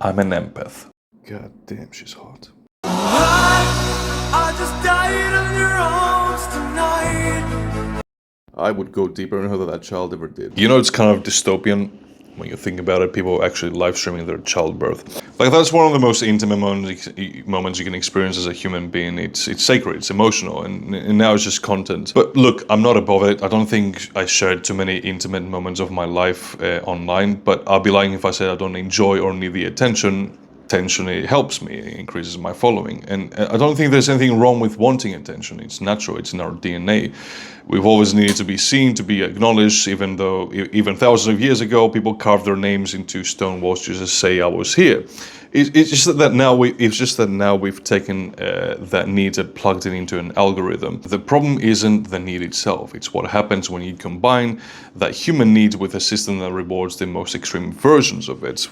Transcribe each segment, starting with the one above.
I'm an empath. God damn, she's hot. I just died in your arms tonight. I would go deeper in her than that child ever did. You know, it's kind of dystopian when you think about it. People actually live streaming their childbirth. Like, that's one of the most intimate moments you can experience as a human being. It's sacred, it's emotional, and now it's just content. But look, I'm not above it. I don't think I shared too many intimate moments of my life online, but I'll be lying if I said I don't enjoy or need the attention. Attention, it helps me, it increases my following, and I don't think there's anything wrong with wanting attention. It's natural, it's in our DNA. We've always needed to be seen, to be acknowledged, even though even thousands of years ago people carved their names into stone walls just to say I was here. It's just that now we've taken that need and plugged it into an algorithm. The problem isn't the need itself, it's what happens when you combine that human need with a system that rewards the most extreme versions of it.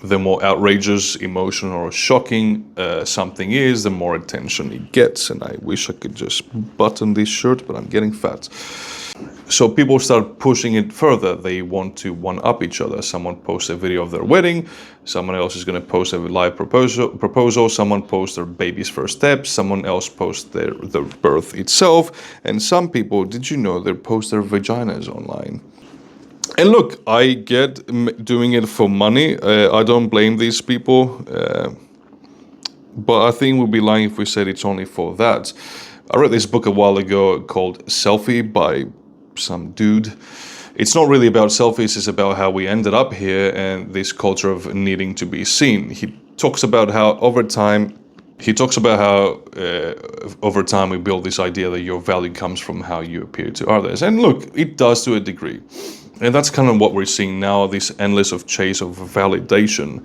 The more outrageous, emotional, or shocking something is, the more attention it gets. And I wish I could just button this shirt, but I'm getting fat. So people start pushing it further. They want to one-up each other. Someone posts a video of their wedding. Someone else is going to post a live proposal. Someone posts their baby's first steps. Someone else posts their birth itself. And some people, did you know, they post their vaginas online. And look, I get doing it for money. I don't blame these people. But I think we'd be lying if we said it's only for that. I read this book a while ago called Selfie by some dude. It's not really about selfies, it's about how we ended up here and this culture of needing to be seen. He talks about how over time we build this idea that your value comes from how you appear to others. And look, it does to a degree. And that's kind of what we're seeing now, this endless chase of validation.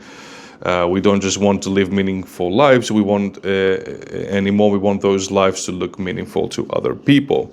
We don't just want to live meaningful lives, we want those lives to look meaningful to other people.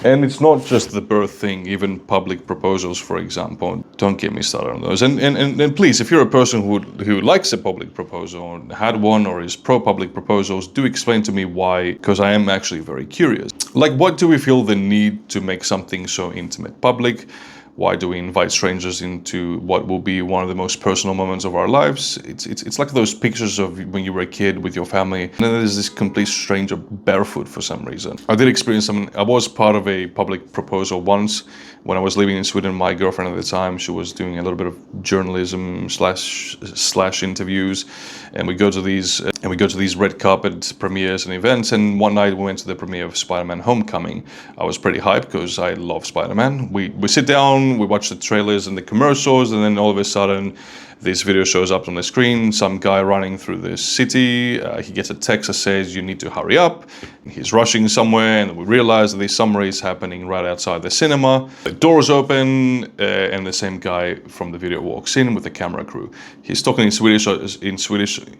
And it's not just the birth thing, even public proposals, for example. Don't get me started on those. And please, if you're a person who likes a public proposal, or had one, or is pro-public proposals, do explain to me why, because I am actually very curious. Like, what do we feel the need to make something so intimate public? Why do we invite strangers into what will be one of the most personal moments of our lives? It's like those pictures of when you were a kid with your family, and then there's this complete stranger barefoot for some reason. I did experience something. I was part of a public proposal once when I was living in Sweden. My girlfriend at the time, she was doing a little bit of journalism slash interviews, and we go to these red carpet premieres and events. And one night we went to the premiere of Spider-Man: Homecoming. I was pretty hyped because I love Spider-Man. We sit down. We watch the trailers and the commercials, and then all of a sudden this video shows up on the screen. Some guy running through the city. He gets a text that says you need to hurry up. He's rushing somewhere, and we realize that this summary is happening right outside the cinema. The doors open, and the same guy from the video walks in with the camera crew. He's talking in Swedish.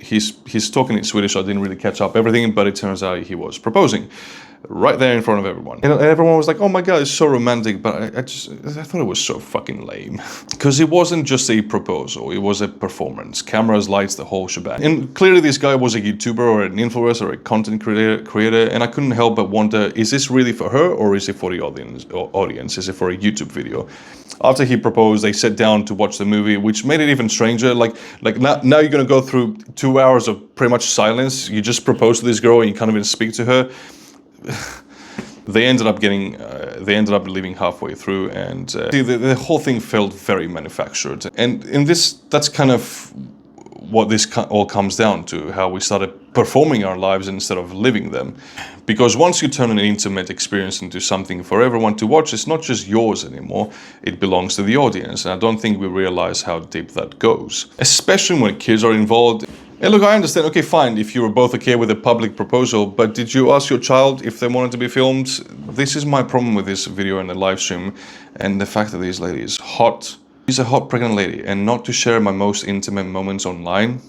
He's talking in Swedish. I didn't really catch up everything, but it turns out he was proposing right there in front of everyone. And everyone was like, oh my god, it's so romantic, but I thought it was so fucking lame. Because it wasn't just a proposal, it was a performance. Cameras, lights, the whole shebang. And clearly this guy was a YouTuber or an influencer or a content creator, and I couldn't help but wonder, is this really for her or is it for the audience? Is it for a YouTube video? After he proposed, they sat down to watch the movie, which made it even stranger. Like now you're gonna go through 2 hours of pretty much silence. You just propose to this girl and you can't even speak to her. They ended up leaving halfway through, and the whole thing felt very manufactured. And that's kind of what this all comes down to, how we started performing our lives instead of living them. Because once you turn an intimate experience into something for everyone to watch, it's not just yours anymore, it belongs to the audience. And I don't think we realize how deep that goes, especially when kids are involved. And look, I understand, okay, fine, if you were both okay with a public proposal, but did you ask your child if they wanted to be filmed? This is my problem with this video and the live stream, and the fact that this lady is hot. She's a hot pregnant lady, and not to share my most intimate moments online,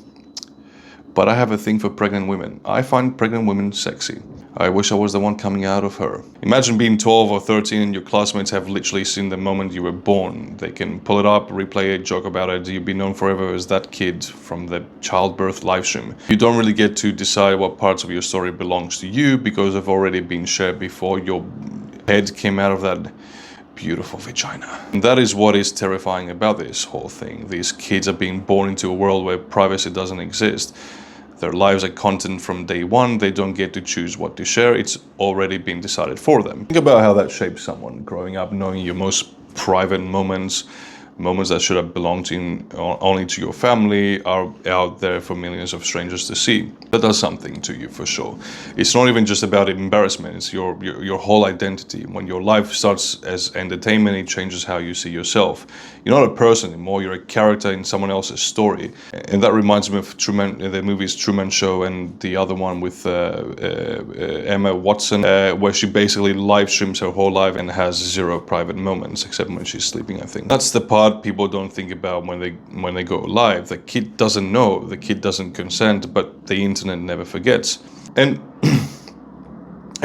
but I have a thing for pregnant women. I find pregnant women sexy. I wish I was the one coming out of her. Imagine being 12 or 13 and your classmates have literally seen the moment you were born. They can pull it up, replay it, joke about it. You'll be known forever as that kid from the childbirth livestream. You don't really get to decide what parts of your story belongs to you because they've already been shared before your head came out of that beautiful vagina. And that is what is terrifying about this whole thing. These kids are being born into a world where privacy doesn't exist. Their lives are content from day one. They don't get to choose what to share. It's already been decided for them. Think about how that shapes someone growing up knowing your most private moments that should have belonged only to your family, are out there for millions of strangers to see. That does something to you for sure. It's not even just about embarrassment, it's your whole identity. When your life starts as entertainment, it changes how you see yourself. You're not a person anymore, you're a character in someone else's story. And that reminds me of the movies Truman Show and the other one with Emma Watson, where she basically live streams her whole life and has zero private moments, except when she's sleeping, I think. That's the part people don't think about when they go live. The kid doesn't know, the kid doesn't consent, but the internet never forgets. And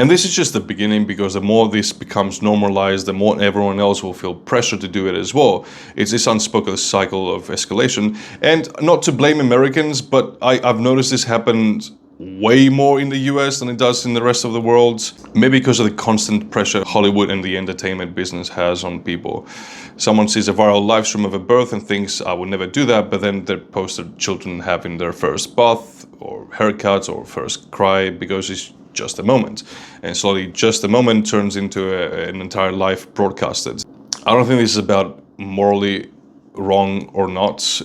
this is just the beginning, because the more this becomes normalized, the more everyone else will feel pressure to do it as well. It's this unspoken cycle of escalation. And not to blame Americans, but I've noticed this happens way more in the US than it does in the rest of the world. Maybe because of the constant pressure Hollywood and the entertainment business has on people. Someone sees a viral live stream of a birth and thinks, I would never do that, but then they're posted children having their first bath or haircuts or first cry, because it's just a moment. And slowly just a moment turns into an entire life broadcasted. I don't think this is about morally wrong or not.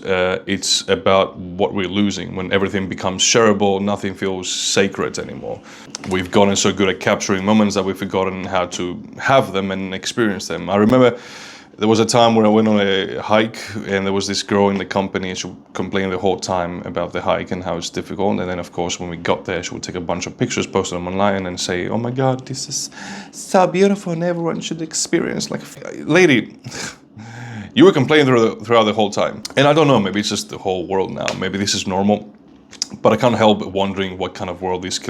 It's about what we're losing. When everything becomes shareable, nothing feels sacred anymore. We've gotten so good at capturing moments that we've forgotten how to have them and experience them. I remember there was a time where I went on a hike, and there was this girl in the company, and she complained the whole time about the hike and how it's difficult. And then, of course, when we got there, she would take a bunch of pictures, post them online, and say, oh my God, this is so beautiful and everyone should experience. Like, lady, you were complaining throughout the whole time. And I don't know, maybe it's just the whole world now. Maybe this is normal. But I can't help wondering what kind of world these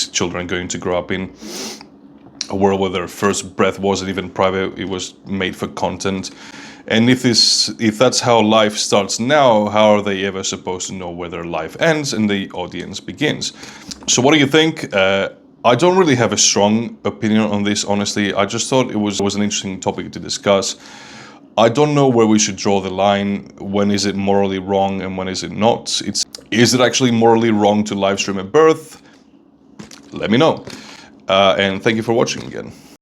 children are going to grow up in. A world where their first breath wasn't even private, it was made for content. And if that's how life starts now, how are they ever supposed to know where their life ends and the audience begins? So what do you think? I don't really have a strong opinion on this, honestly. I just thought it was an interesting topic to discuss. I don't know where we should draw the line. When is it morally wrong and when is it not? Is it actually morally wrong to live stream a birth? Let me know. And thank you for watching again.